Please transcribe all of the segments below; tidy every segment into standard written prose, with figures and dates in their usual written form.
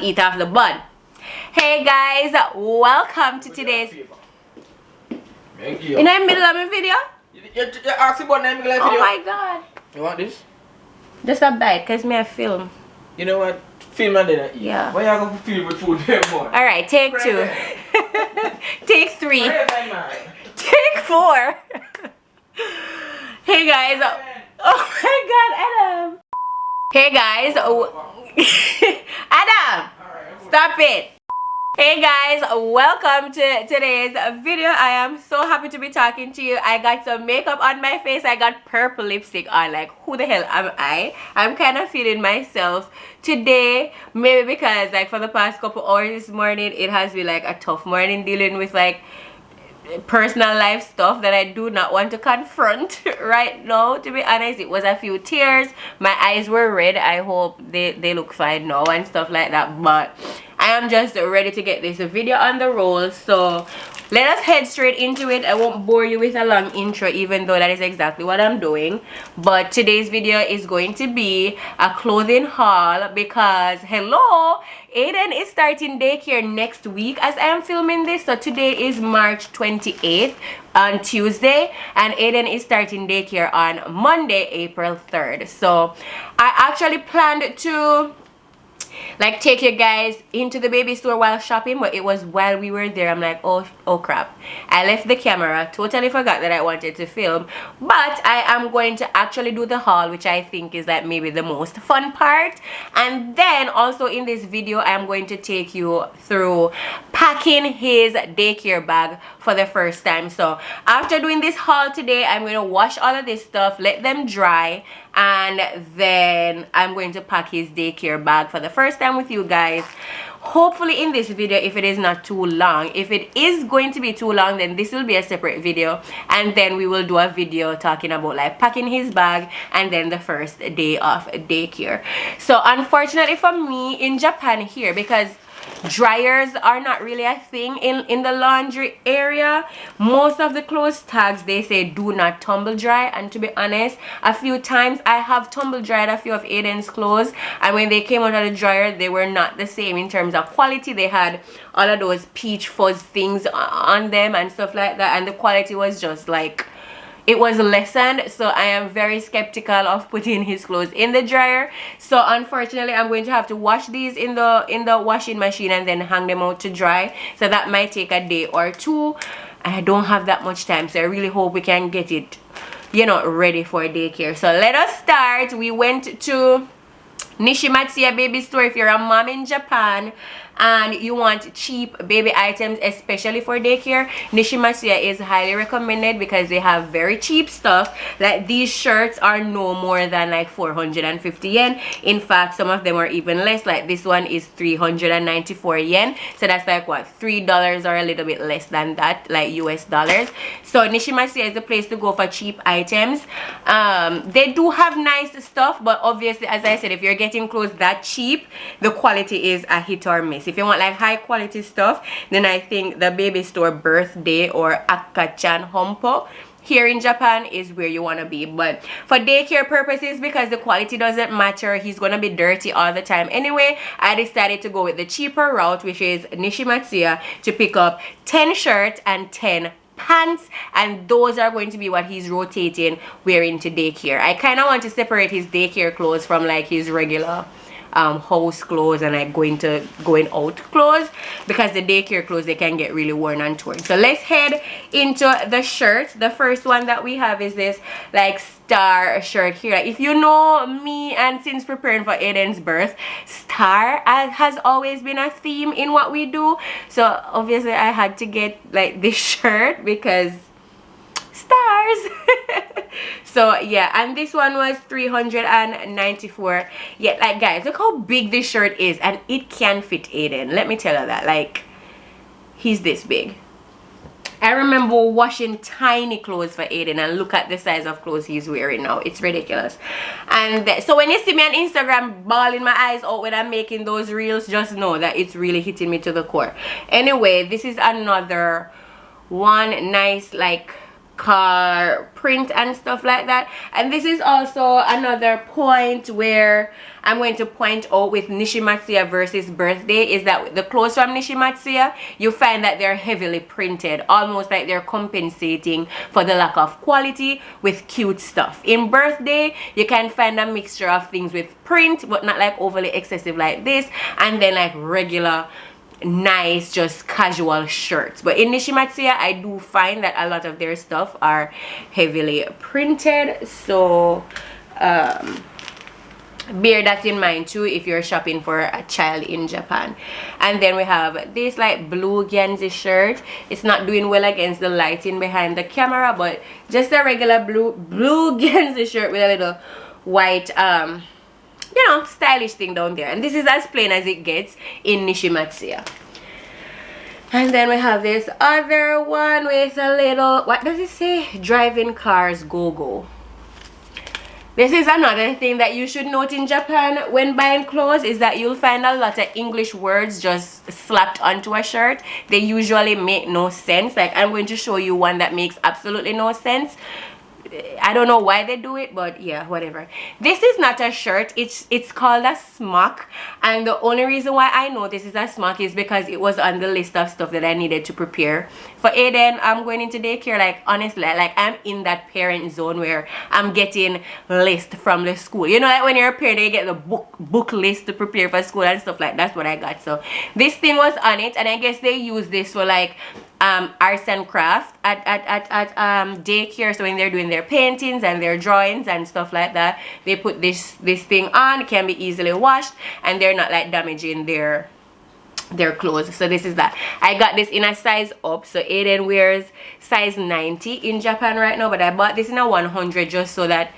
eat off the bun. Hey guys, welcome to today's. In the middle of my video? You ask about the middle of the video? Oh my god. You want this? Just a bite, cause me a film. You know what? Film and then eat. Yeah. Why you going to film with food there more? Alright, take two. Take three. Take four. Hey guys. Oh my god, Adam. Hey guys. Adam. Stop it. Hey guys, welcome to today's video. I am so happy to be talking to you. I got some makeup on my face. I got purple lipstick on. Like, who the hell am I? I'm kind of feeling myself today, maybe because like for the past couple hours this morning it has been like a tough morning dealing with like personal life stuff that I do not want to confront right now. To be honest, it was a few tears. My eyes were red. I hope they look fine now and stuff like that, but I am just ready to get this video on the roll. So let us head straight into it. I won't bore you with a long intro, even though that is exactly what I'm doing. But today's video is going to be a clothing haul because, hello, Aiden is starting daycare next week as I am filming this. So today is March 28th on Tuesday, and Aiden is starting daycare on Monday, April 3rd. So I actually planned to like take you guys into the baby store while shopping, but it was while we were there. I'm like, oh crap, I left the camera, totally forgot that I wanted to film. But I am going to actually do the haul, which I think is like maybe the most fun part. And then also in this video I am going to take you through packing his daycare bag for the first time. So after doing this haul today, I'm going to wash all of this stuff, let them dry, and then I'm going to pack his daycare bag for the first time with you guys. Hopefully in this video, if it is not too long. If it is going to be too long, then this will be a separate video, and then we will do a video talking about like packing his bag and then the first day of daycare. So unfortunately for me in Japan here, because dryers are not really a thing in the laundry area, most of the clothes tags, they say do not tumble dry. And to be honest, a few times I have tumble dried a few of Aiden's clothes, and when they came out of the dryer, they were not the same in terms of quality. They had all of those peach fuzz things on them and stuff like that, and the quality was just like, it was lessened. So I am very skeptical of putting his clothes in the dryer. So unfortunately I'm going to have to wash these in the washing machine and then hang them out to dry. So that might take a day or two, and I don't have that much time, so I really hope we can get it, you know, ready for daycare. So let us start. We went to Nishimatsuya baby store. If you're a mom in Japan and you want cheap baby items, especially for daycare, Nishimatsuya is highly recommended because they have very cheap stuff. Like these shirts are no more than like 450 yen. In fact, some of them are even less. Like this one is 394 yen, so that's like what, $3 or a little bit less than that, like US dollars. So Nishimatsuya is the place to go for cheap items. They do have nice stuff, but obviously, as I said, if you're getting clothes that cheap, the quality is a hit or miss. If you want like high quality stuff, then I think the baby store Birthday or Akachan Hompo here in Japan is where you want to be. But for daycare purposes, because the quality doesn't matter, he's gonna be dirty all the time anyway, I decided to go with the cheaper route, which is Nishimatsuya, to pick up 10 shirts and 10 pants, and those are going to be what he's rotating wearing to daycare. I kind of want to separate his daycare clothes from like his regular house clothes and like going out clothes, because the daycare clothes, they can get really worn and torn. So let's head into the shirts. The first one that we have is this like star shirt here. Like, if you know me, and since preparing for Aiden's birth, star has always been a theme in what we do. So obviously I had to get like this shirt because stars. So yeah, and this one was 394. Yeah, like guys, look how big this shirt is, and it can fit Aiden. Let me tell you that. Like, he's this big. I remember washing tiny clothes for Aiden, and look at the size of clothes he's wearing now. It's ridiculous. And so when you see me on Instagram bawling my eyes out when I'm making those reels, just know that it's really hitting me to the core. Anyway, this is another one nice like car print and stuff like that. And this is also another point where I'm going to point out with Nishimatsuya versus Birthday, is that the clothes from Nishimatsuya, you find that they're heavily printed, almost like they're compensating for the lack of quality with cute stuff. In Birthday, you can find a mixture of things with print, but not like overly excessive like this, and then like regular nice just casual shirts. But in Nishimatsuya, I do find that a lot of their stuff are heavily printed, so bear that in mind too if you're shopping for a child in Japan. And then we have this like blue Genzi shirt. It's not doing well against the lighting behind the camera, but just a regular blue Genzi shirt with a little white you know, stylish thing down there. And this is as plain as it gets in Nishimatsuya. And then we have this other one with a little, what does it say? Driving cars go-go. This is another thing that you should note in Japan when buying clothes, is that you'll find a lot of English words just slapped onto a shirt. They usually make no sense. Like, I'm going to show you one that makes absolutely no sense. I don't know why they do it, but yeah, whatever. This is not a shirt, it's called a smock, and the only reason why I know this is a smock is because it was on the list of stuff that I needed to prepare for Aiden. I'm going into daycare, like honestly, like I'm in that parent zone where I'm getting list from the school, you know, like when you're a parent you get the book list to prepare for school and stuff like that's what I got. So this thing was on it, and I guess they use this for like arts and craft at daycare. So when they're doing their paintings and their drawings and stuff like that, they put this thing on. It can be easily washed and they're not like damaging their clothes. So this is that. I got this in a size up, so Aiden wears size 90 in Japan right now, but I bought this in a 100 just so that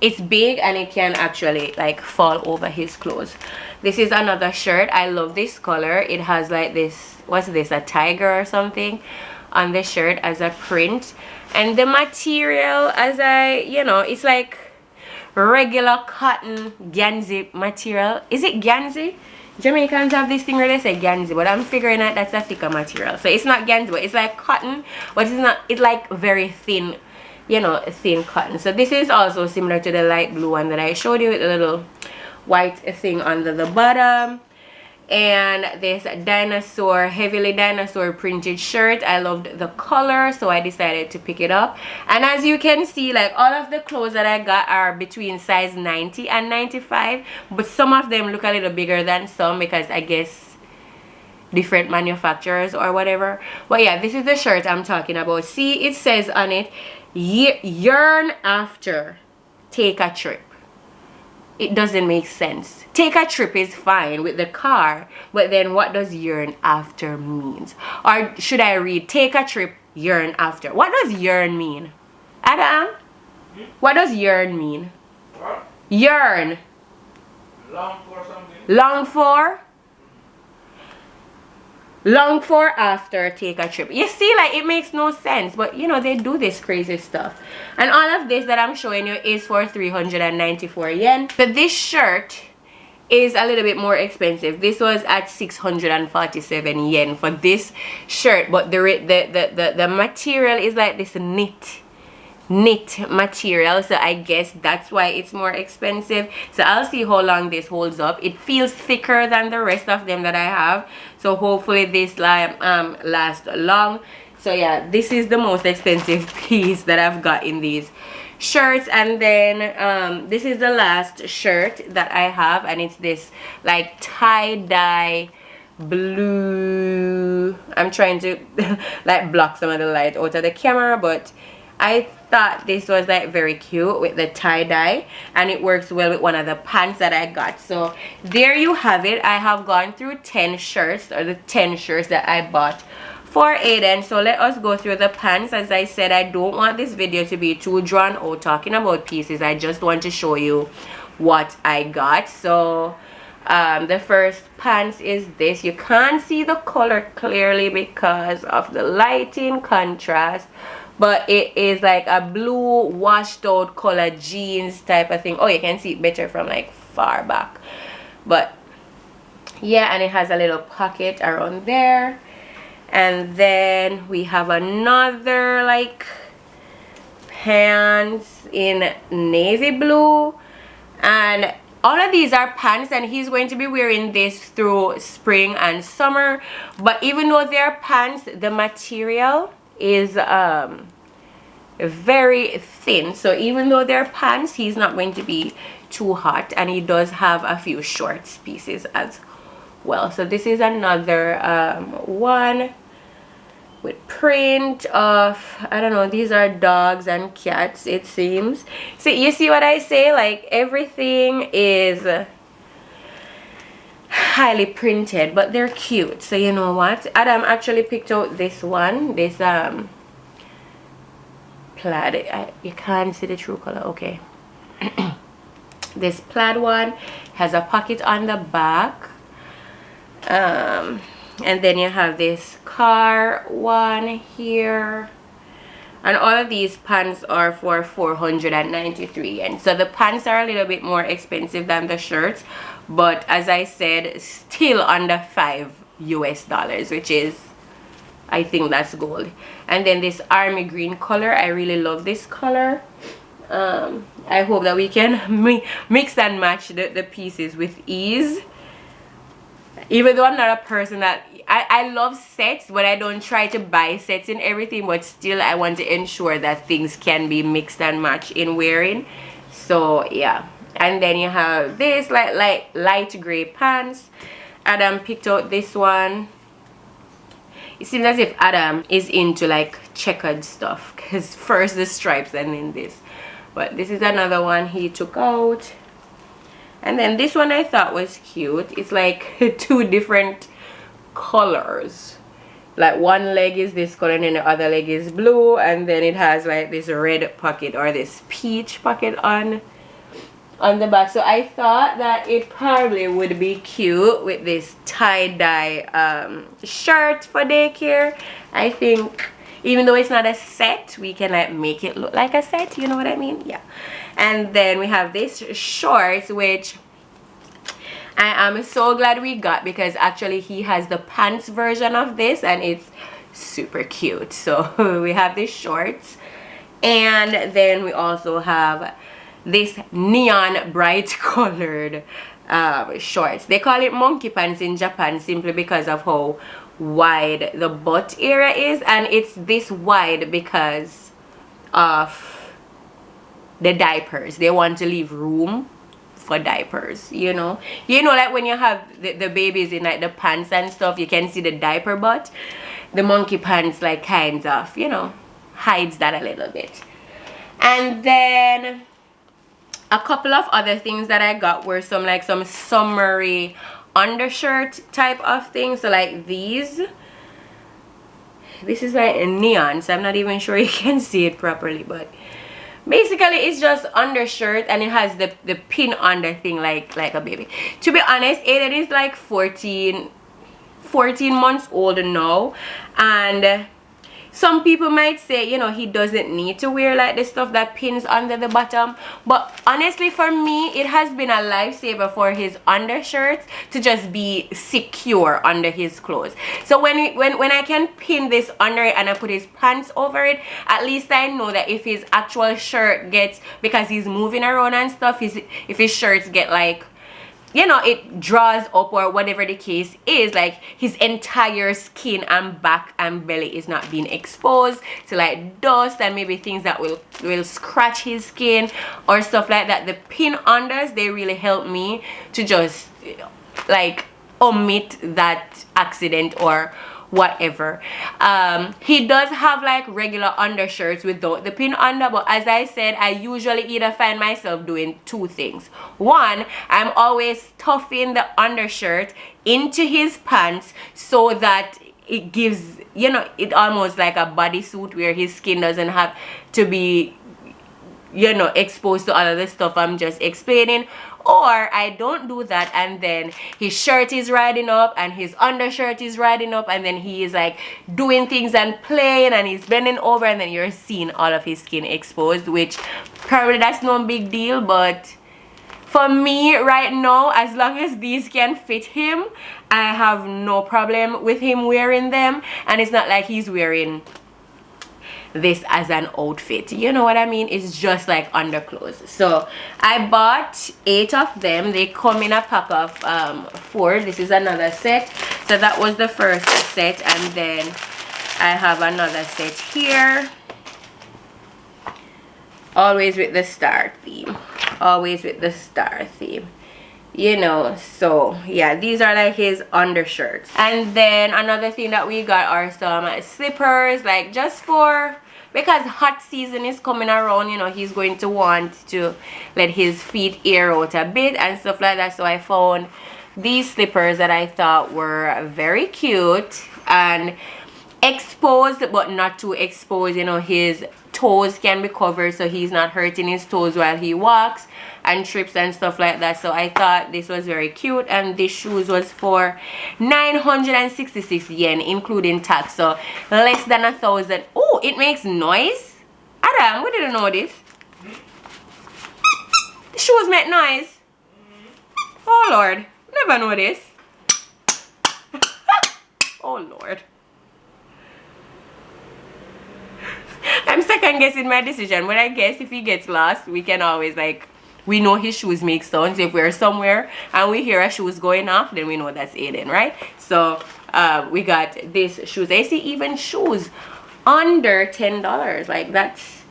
it's big and it can actually like fall over his clothes. This is another shirt. I love this color. It has like this, what's this, a tiger or something on the shirt as a print, and the material, as I, you know, it's like regular cotton Ganzi material. Is it Ganzi? Jamaicans have this thing where they say Ganzi, but I'm figuring out that's a thicker material. So it's not Ganzi, but it's like cotton, but it's not, it's like very thin, you know, thin cotton. So this is also similar to the light blue one that I showed you with a little white thing under the bottom. And this dinosaur, heavily dinosaur printed shirt. I loved the color, so I decided to pick it up. And as you can see, like all of the clothes that I got are between size 90 and 95, but some of them look a little bigger than some because I guess different manufacturers or whatever. But yeah, this is the shirt I'm talking about. See, it says on it, yearn after, take a trip. It doesn't make sense. Take a trip is fine with the car, but then what does yearn after means? Or should I read take a trip, yearn after? What does yearn mean? Adam? What does yearn mean? What? Yearn. Long for something? Long for? Long for after take a trip. You see, like it makes no sense, but you know they do this crazy stuff. And all of this that I'm showing you is for 394 yen. So this shirt is a little bit more expensive. This was at 647 yen for this shirt, but the material is like this knit material, so I guess that's why it's more expensive. So I'll see how long this holds up. It feels thicker than the rest of them that I have, so hopefully this lasts long. So yeah, this is the most expensive piece that I've got in these shirts. And then this is the last shirt that I have, and it's this like tie-dye blue. I'm trying to like block some of the light out of the camera, but I thought this was like very cute with the tie-dye, and it works well with one of the pants that I got. So there you have it. I have gone through 10 shirts, or the 10 shirts that I bought for Aiden. So let us go through the pants. As I said, I don't want this video to be too drawn out talking about pieces. I just want to show you what I got. So the first pants is this. You can't see the color clearly because of the lighting contrast, but it is like a blue washed out color jeans type of thing. Oh, you can see it better from like far back, but yeah, and it has a little pocket around there. And then we have another like pants in navy blue, and all of these are pants, and he's going to be wearing this through spring and summer. But even though they're pants, the material is very thin, so even though they're pants, he's not going to be too hot. And he does have a few shorts pieces as well. So this is another one with print of, I don't know, these are dogs and cats, it seems. See, you see what I say? Like, everything is highly printed, but they're cute. So you know what, Adam actually picked out this one, this plaid. You can't see the true color, okay. This plaid one has a pocket on the back, and then you have this car one here, and all of these pants are for 493 yen. So the pants are a little bit more expensive than the shirts, but as I said, still under $5 US, which is, I think that's gold. And then this army green color, I really love this color. I hope that we can mix and match the pieces with ease. Even though I'm not a person that I love sets, but I don't try to buy sets in everything, but still I want to ensure that things can be mixed and matched in wearing. So yeah. And then you have this light gray pants. Adam picked out this one. It seems as if Adam is into like checkered stuff, because first the stripes and then this. But this is another one he took out. And then this one I thought was cute. It's like two different colors. Like one leg is this color and then the other leg is blue, and then it has like this red pocket or this peach pocket on the back. So I thought that it probably would be cute with this tie-dye shirt for daycare. I think even though it's not a set, we can like make it look like a set, you know what I mean? Yeah. And then we have this shorts, which I am so glad we got, because actually he has the pants version of this and it's super cute. So we have these shorts, and then we also have this neon bright colored shorts. They call it monkey pants in Japan simply because of how wide the butt area is, and it's this wide because of the diapers. They want to leave room for diapers, you know, like when you have the babies in like the pants and stuff, you can see the diaper butt. The monkey pants like kinds of, you know, hides that a little bit. And then a couple of other things that I got were some summery undershirt type of things. So like this is like a neon, so I'm not even sure you can see it properly, but basically it's just undershirt, and it has the pin under thing like a baby. To be honest, Aiden is like 14 months old now, and some people might say, you know, he doesn't need to wear like the stuff that pins under the bottom, but honestly for me it has been a lifesaver for his undershirts to just be secure under his clothes. So when I can pin this under it and I put his pants over it, at least I know that if his actual shirt gets, because he's moving around and stuff, if his shirts get like, you know, it draws up or whatever the case is, like his entire skin and back and belly is not being exposed to like dust and maybe things that will scratch his skin or stuff like that. The pin unders, they really help me to just like omit that accident or whatever. He does have like regular undershirts without the pin under, but as I said, I usually either find myself doing two things. One, I'm always stuffing the undershirt into his pants so that it gives, you know, it almost like a bodysuit where his skin doesn't have to be, you know, exposed to all of the stuff I'm just explaining. Or I don't do that, and then his shirt is riding up and his undershirt is riding up, and then he is like doing things and playing and he's bending over, and then you're seeing all of his skin exposed, which probably that's no big deal. But for me right now, as long as these can fit him, I have no problem with him wearing them. And it's not like he's wearing this as an outfit. You know what I mean? It's just like underclothes. So I bought 8 of them. They come in a pack of 4. This is another set. So that was the first set, and then I have another set here. Always with the star theme. Always with the star theme. You know, so yeah, these are like his undershirts. And then another thing that we got are some slippers, like just for, because hot season is coming around, you know, he's going to want to let his feet air out a bit and stuff like that. So I found these slippers that I thought were very cute and exposed, but not too exposed. You know, his toes can be covered so he's not hurting his toes while he walks and trips and stuff like that. So I thought this was very cute, and this shoes was for 966 yen including tax, so less than 1,000. Oh, it makes noise. Adam, we didn't know this. The shoes make noise. Oh Lord, never know this. Oh Lord, I'm second guessing my decision, but I guess if he gets lost, we can always, like, we know his shoes make sounds. If we're somewhere and we hear a shoes going off, then we know that's Aiden, right? So we got this shoes. I see even shoes under $10. Like that's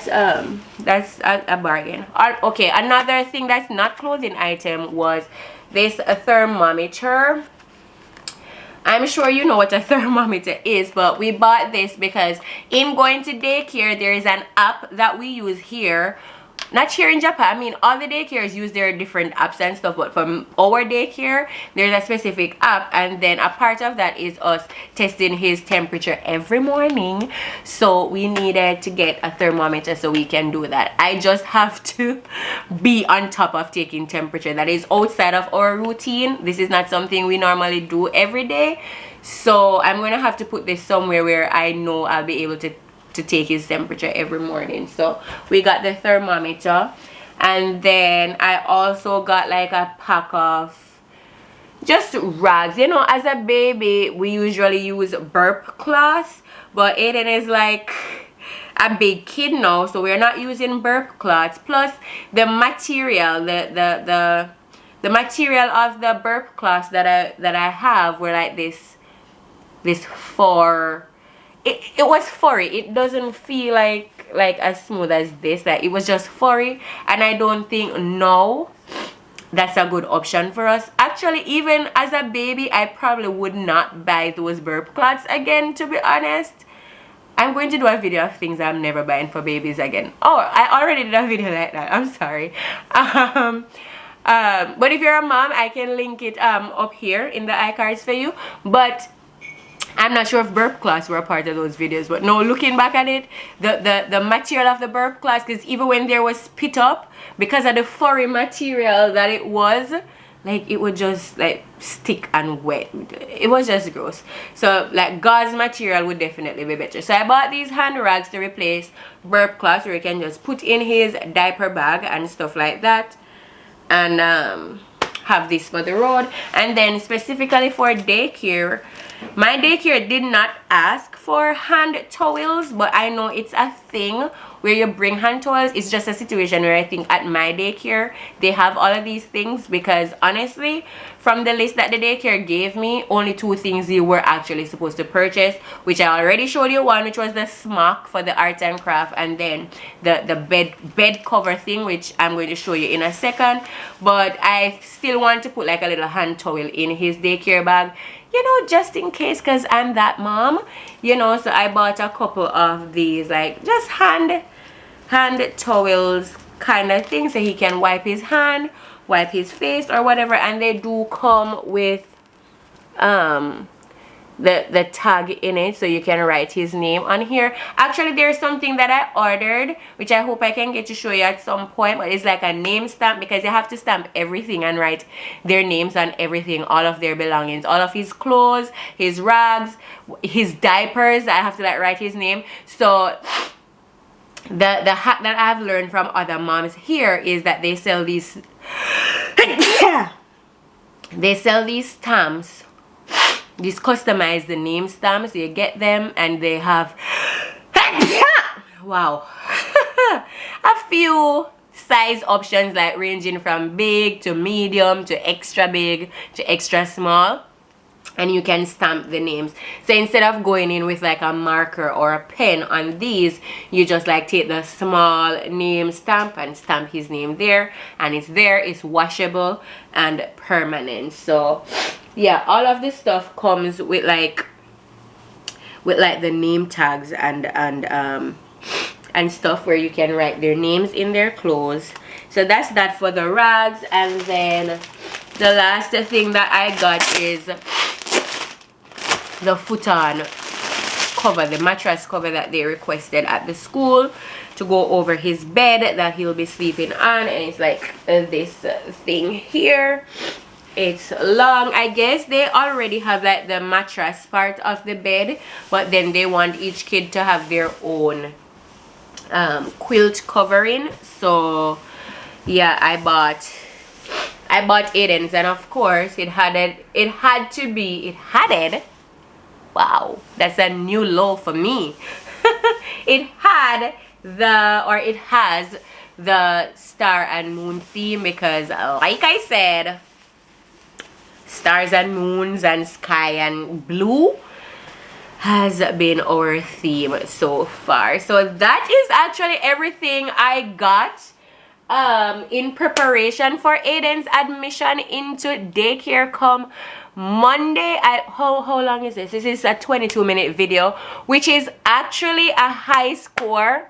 a bargain. Okay, another thing that's not clothing item was this thermometer. I'm sure you know what a thermometer is, but we bought this because in going to daycare, there is an app that we use here. Not here in Japan. I mean, all the daycares use their different apps and stuff, but from our daycare, there's a specific app, and then a part of that is us testing his temperature every morning. So we needed to get a thermometer so we can do that. I just have to be on top of taking temperature. That is outside of our routine. This is not something we normally do every day. So I'm going to have to put this somewhere where I know I'll be able to take his temperature every morning. So we got the thermometer, and then I also got like a pack of just rags. You know, as a baby we usually use burp cloths, but Aiden is like a big kid now, so we're not using burp cloths. Plus the material, the material of the burp cloths that I have were like this fur. It was furry. It doesn't feel like as smooth as this. Like, it was just furry, and I don't think no, that's a good option for us. Actually, even as a baby, I probably would not buy those burp cloths again, to be honest. I'm going to do a video of things I'm never buying for babies again. Oh, I already did a video like that. I'm sorry. But if you're a mom, I can link it up here in the iCards for you. But I'm not sure if burp cloths were a part of those videos, but no, looking back at it, the material of the burp cloths, because even when there was spit up, because of the furry material that it was, like, it would just like stick and wet. It was just gross. So like gauze material would definitely be better. So I bought these hand rags to replace burp cloths, where you can just put in his diaper bag and stuff like that, and have this for the road. And then specifically for daycare, my daycare did not ask for hand towels, but I know it's a thing where you bring hand towels. It's just a situation where I think at my daycare they have all of these things, because honestly, from the list that the daycare gave me, only 2 things you were actually supposed to purchase, which I already showed you one, which was the smock for the art and craft, and then the bed cover thing, which I'm going to show you in a second. But I still want to put like a little hand towel in his daycare bag, you know, just in case, because I'm that mom, you know. So I bought a couple of these, like just hand towels kind of thing, so he can wipe his hand, wipe his face or whatever. And they do come with the tag in it, so you can write his name on here. Actually, there's something that I ordered, which I hope I can get to show you at some point, but it's like a name stamp, because you have to stamp everything and write their names on everything, all of their belongings, all of his clothes, his rags, his diapers. I have to like write his name. So the hack that I've learned from other moms here is that they sell these stamps, these customized name stamps. You get them and they have Wow. A few size options, like ranging from big to medium to extra big to extra small, and you can stamp the names. So instead of going in with like a marker or a pen on these, you just like take the small name stamp and stamp his name there, and it's there. It's washable and permanent. So yeah, all of this stuff comes with like the name tags and stuff where you can write their names in their clothes. So that's that for the rags. And then the last thing that I got is the futon cover, the mattress cover that they requested at the school to go over his bed that he'll be sleeping on. And it's like this thing here. It's long. I guess they already have like the mattress part of the bed, but then they want each kid to have their own quilt covering. So yeah, I bought Aiden's, and of course it had wow, that's a new low for me. It has the star and moon theme, because like I said, stars and moons and sky and blue has been our theme so far. So that is actually everything I got in preparation for Aiden's admission into daycare come Monday. How long is this? This is a 22-minute video, which is actually a high score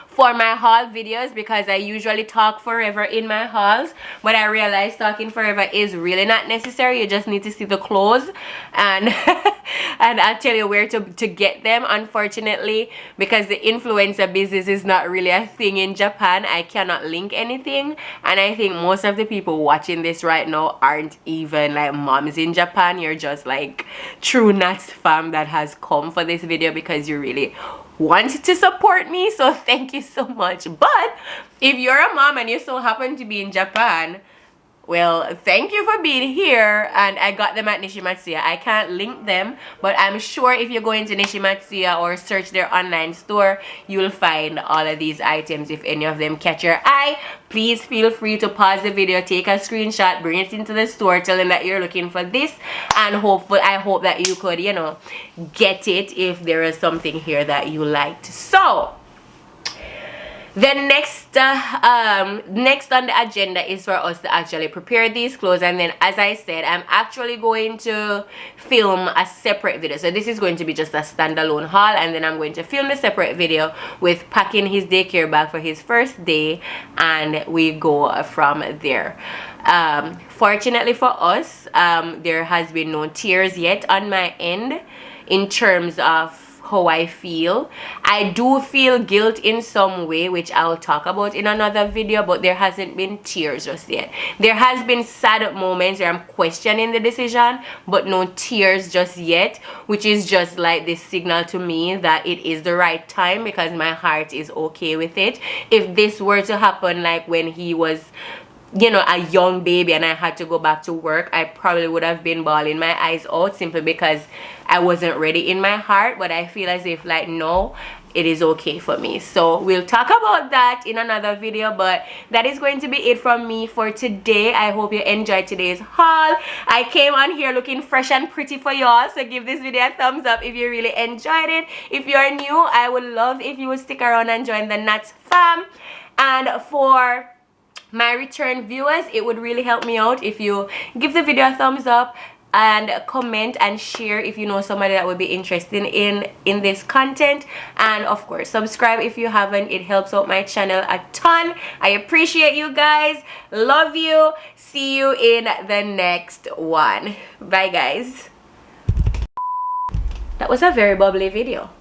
for my haul videos, because I usually talk forever in my hauls, but I realized talking forever is really not necessary. You just need to see the clothes, and and I'll tell you where to get them. Unfortunately, because the influencer business is not really a thing in Japan, I cannot link anything, and I think most of the people watching this right now aren't even like moms in Japan. You're just like true Nats fam that has come for this video because you really want to support me, so thank you so much. But if you're a mom and you so happen to be in Japan, well, thank you for being here. And I got them at Nishimatsuya. I can't link them, but I'm sure if you go into Nishimatsuya or search their online store, you'll find all of these items. If any of them catch your eye, please feel free to pause the video, take a screenshot, bring it into the store, tell them that you're looking for this, and I hope that you could, you know, get it if there is something here that you liked. So the next on the agenda is for us to actually prepare these clothes, and then, as I said, I'm actually going to film a separate video. So this is going to be just a standalone haul, and then I'm going to film a separate video with packing his daycare bag for his first day, and we go from there. Fortunately for us, there has been no tears yet on my end in terms of how I feel. I do feel guilt in some way, which I'll talk about in another video, but there hasn't been tears just yet. There has been sad moments where I'm questioning the decision, but no tears just yet, which is just like this signal to me that it is the right time, because my heart is okay with it. If this were to happen like when he was, you know, a young baby and I had to go back to work, I probably would have been bawling my eyes out, simply because I wasn't ready in my heart. But I feel as if like, no, it is okay for me. So we'll talk about that in another video, but that is going to be it from me for today. I hope you enjoyed today's haul. I came on here looking fresh and pretty for y'all, so give this video a thumbs up if you really enjoyed it. If you're new, I would love if you would stick around and join the Nats fam. And for my return viewers, it would really help me out if you give the video a thumbs up and comment and share if you know somebody that would be interested in this content, and of course subscribe if you haven't. It helps out my channel a ton. I appreciate you guys, love you, see you in the next one. Bye guys. That was a very bubbly video.